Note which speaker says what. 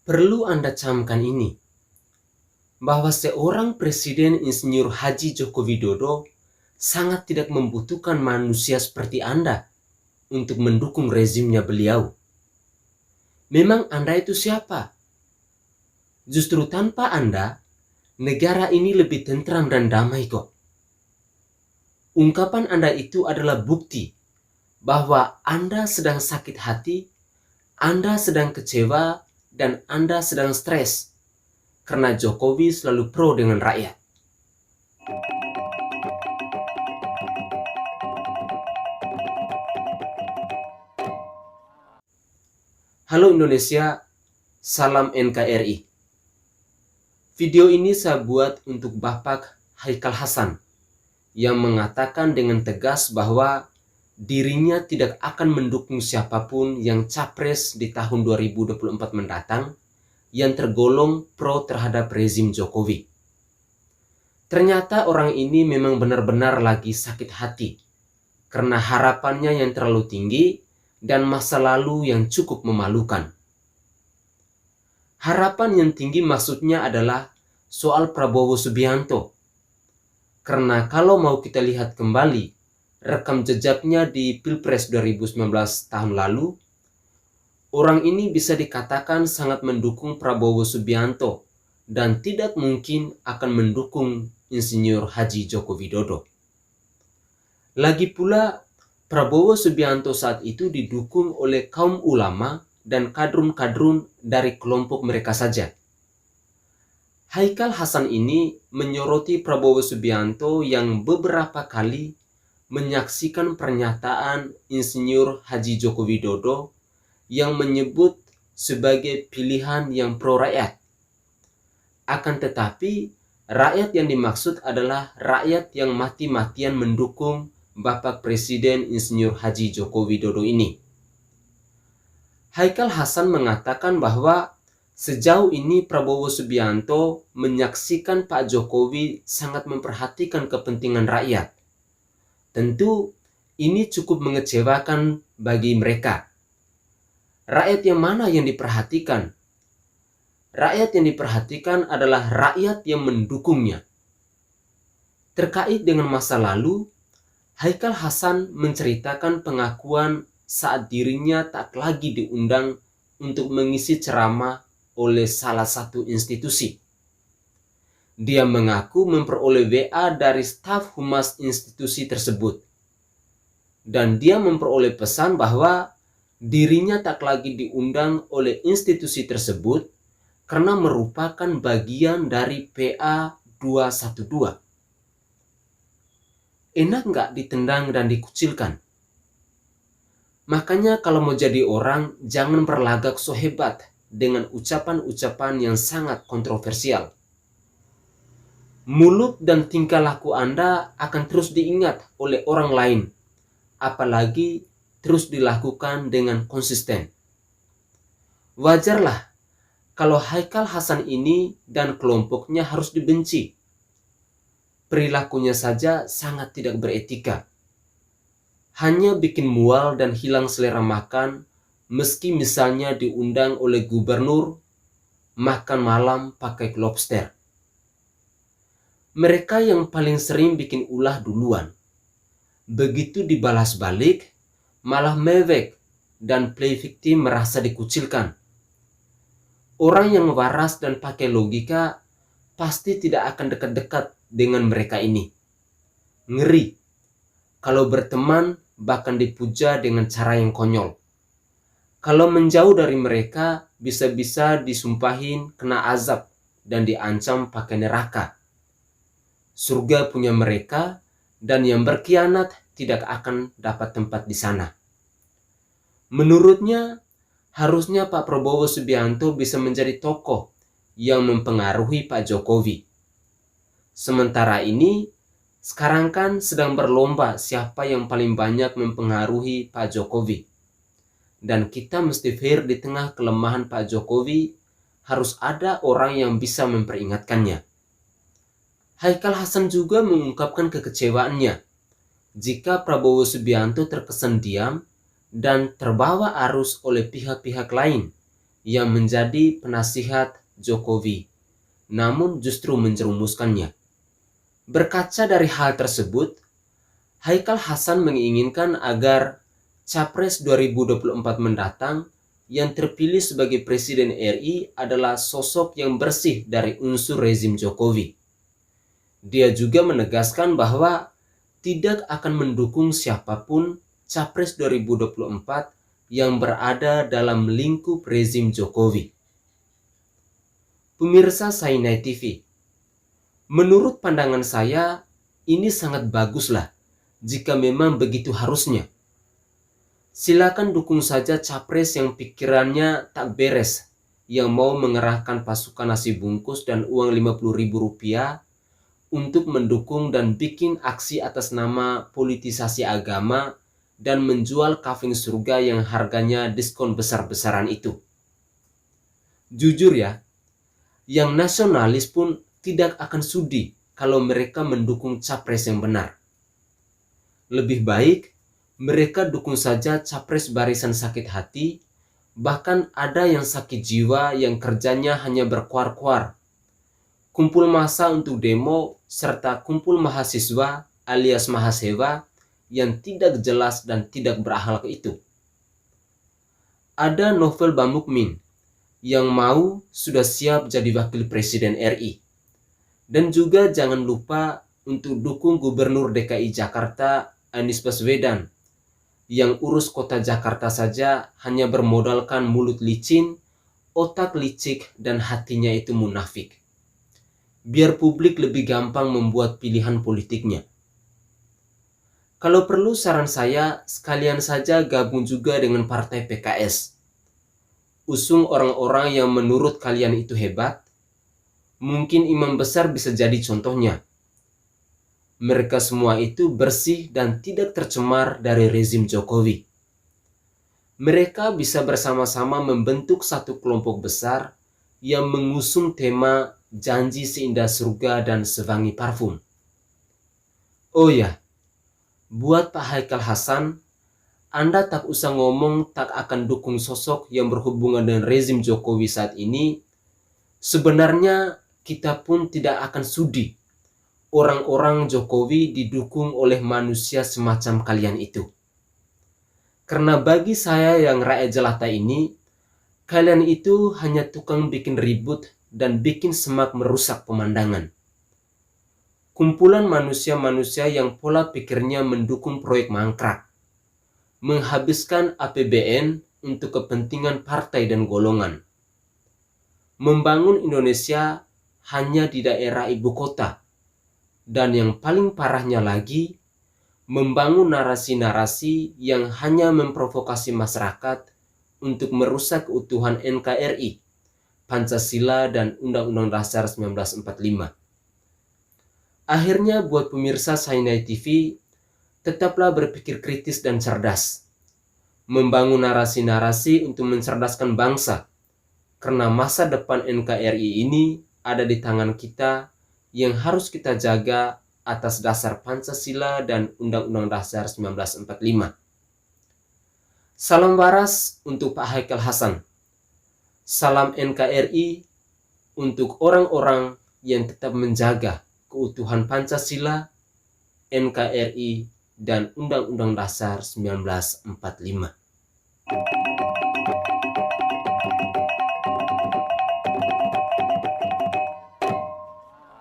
Speaker 1: Perlu Anda camkan ini, bahwa seorang Presiden Insinyur Haji Joko Widodo sangat tidak membutuhkan manusia seperti Anda untuk mendukung rezimnya beliau. Memang Anda itu siapa? Justru tanpa Anda, negara ini lebih tentram dan damai kok. Ungkapan Anda itu adalah bukti bahwa Anda sedang sakit hati, Anda sedang kecewa, dan Anda sedang stres karena Jokowi selalu pro dengan rakyat. Halo Indonesia, salam NKRI. Video ini saya buat untuk Bapak Haikal Hasan yang mengatakan dengan tegas bahwa dirinya tidak akan mendukung siapapun yang capres di tahun 2024 mendatang yang tergolong pro terhadap rezim Jokowi. Ternyata orang ini memang benar-benar lagi sakit hati karena harapannya yang terlalu tinggi dan masa lalu yang cukup memalukan. Harapan yang tinggi maksudnya adalah soal Prabowo Subianto. Karena kalau mau kita lihat kembali rekam jejaknya di Pilpres 2019 tahun lalu, orang ini bisa dikatakan sangat mendukung Prabowo Subianto dan tidak mungkin akan mendukung Insinyur Haji Joko Widodo. Lagi pula, Prabowo Subianto saat itu didukung oleh kaum ulama dan kadrun-kadrun dari kelompok mereka saja. Haikal Hasan ini menyoroti Prabowo Subianto yang beberapa kali menyaksikan pernyataan Insinyur Haji Joko Widodo yang menyebut sebagai pilihan yang pro rakyat. Akan tetapi, rakyat yang dimaksud adalah rakyat yang mati-matian mendukung Bapak Presiden Insinyur Haji Joko Widodo ini. Haikal Hasan mengatakan bahwa sejauh ini Prabowo Subianto menyaksikan Pak Jokowi sangat memperhatikan kepentingan rakyat. Tentu ini cukup mengecewakan bagi mereka. Rakyat yang mana yang diperhatikan? Rakyat yang diperhatikan adalah rakyat yang mendukungnya. Terkait dengan masa lalu, Haikal Hasan menceritakan pengakuan saat dirinya tak lagi diundang untuk mengisi ceramah oleh salah satu institusi. Dia mengaku memperoleh WA dari staf humas institusi tersebut. Dan dia memperoleh pesan bahwa dirinya tak lagi diundang oleh institusi tersebut karena merupakan bagian dari PA 212. Enak nggak ditendang dan dikucilkan? Makanya kalau mau jadi orang, jangan berlagak so hebat dengan ucapan-ucapan yang sangat kontroversial. Mulut dan tingkah laku Anda akan terus diingat oleh orang lain, apalagi terus dilakukan dengan konsisten. Wajarlah kalau Haikal Hasan ini dan kelompoknya harus dibenci. Perilakunya saja sangat tidak beretika. Hanya bikin mual dan hilang selera makan, meski misalnya diundang oleh gubernur makan malam pakai lobster. Mereka yang paling sering bikin ulah duluan. Begitu dibalas balik, malah mewek dan play victim merasa dikucilkan. Orang yang waras dan pakai logika pasti tidak akan dekat-dekat dengan mereka ini. Ngeri. Kalau berteman bahkan dipuja dengan cara yang konyol. Kalau menjauh dari mereka bisa-bisa disumpahin kena azab dan diancam pakai neraka. Surga punya mereka dan yang berkhianat tidak akan dapat tempat di sana. Menurutnya, harusnya Pak Prabowo Subianto bisa menjadi tokoh yang mempengaruhi Pak Jokowi. Sementara ini, sekarang kan sedang berlomba siapa yang paling banyak mempengaruhi Pak Jokowi. Dan kita mesti fair di tengah kelemahan Pak Jokowi, harus ada orang yang bisa memperingatkannya. Haikal Hasan juga mengungkapkan kekecewaannya jika Prabowo Subianto terkesan diam dan terbawa arus oleh pihak-pihak lain yang menjadi penasihat Jokowi, namun justru menjerumuskannya. Berkaca dari hal tersebut, Haikal Hasan menginginkan agar Capres 2024 mendatang yang terpilih sebagai Presiden RI adalah sosok yang bersih dari unsur rezim Jokowi. Dia juga menegaskan bahwa tidak akan mendukung siapapun Capres 2024 yang berada dalam lingkup rezim Jokowi. Pemirsa Sainai TV, menurut pandangan saya, ini sangat baguslah jika memang begitu harusnya. Silakan dukung saja capres yang pikirannya tak beres, yang mau mengerahkan pasukan nasi bungkus dan uang Rp50.000 untuk mendukung dan bikin aksi atas nama politisasi agama dan menjual kafling surga yang harganya diskon besar-besaran itu. Jujur ya, yang nasionalis pun tidak akan sudi kalau mereka mendukung capres yang benar. Lebih baik mereka dukung saja capres barisan sakit hati, bahkan ada yang sakit jiwa yang kerjanya hanya berkuar-kuar. Kumpul massa untuk demo serta kumpul mahasiswa alias mahasiswa yang tidak jelas dan tidak berakhlak itu. Ada Novel Bamukmin yang mau sudah siap jadi wakil presiden RI. Dan juga jangan lupa untuk dukung Gubernur DKI Jakarta Anies Baswedan yang urus kota Jakarta saja hanya bermodalkan mulut licin, otak licik, dan hatinya itu munafik. Biar publik lebih gampang membuat pilihan politiknya. Kalau perlu saran saya, sekalian saja gabung juga dengan partai PKS. Usung orang-orang yang menurut kalian itu hebat. Mungkin imam besar bisa jadi contohnya. Mereka semua itu bersih dan tidak tercemar dari rezim Jokowi. Mereka bisa bersama-sama membentuk satu kelompok besar yang mengusung tema janji seindah surga dan sewangi parfum. Oh ya, buat Pak Haikal Hasan, Anda tak usah ngomong tak akan dukung sosok yang berhubungan dengan rezim Jokowi saat ini. Sebenarnya kita pun tidak akan sudi orang-orang Jokowi didukung oleh manusia semacam kalian itu. Karena bagi saya yang rakyat jelata ini, kalian itu hanya tukang bikin ribut dan bikin semak merusak pemandangan. Kumpulan manusia-manusia yang pola pikirnya mendukung proyek mangkrak, menghabiskan APBN untuk kepentingan partai dan golongan, membangun Indonesia hanya di daerah ibu kota, dan yang paling parahnya lagi, membangun narasi-narasi yang hanya memprovokasi masyarakat untuk merusak keutuhan NKRI, Pancasila, dan Undang-Undang Dasar 1945. Akhirnya buat pemirsa Sainai TV, tetaplah berpikir kritis dan cerdas. Membangun narasi-narasi untuk mencerdaskan bangsa, karena masa depan NKRI ini ada di tangan kita yang harus kita jaga atas dasar Pancasila dan Undang-Undang Dasar 1945. Salam waras untuk Pak Haikal Hasan. Salam NKRI untuk orang-orang yang tetap menjaga keutuhan Pancasila, NKRI, dan Undang-Undang Dasar 1945.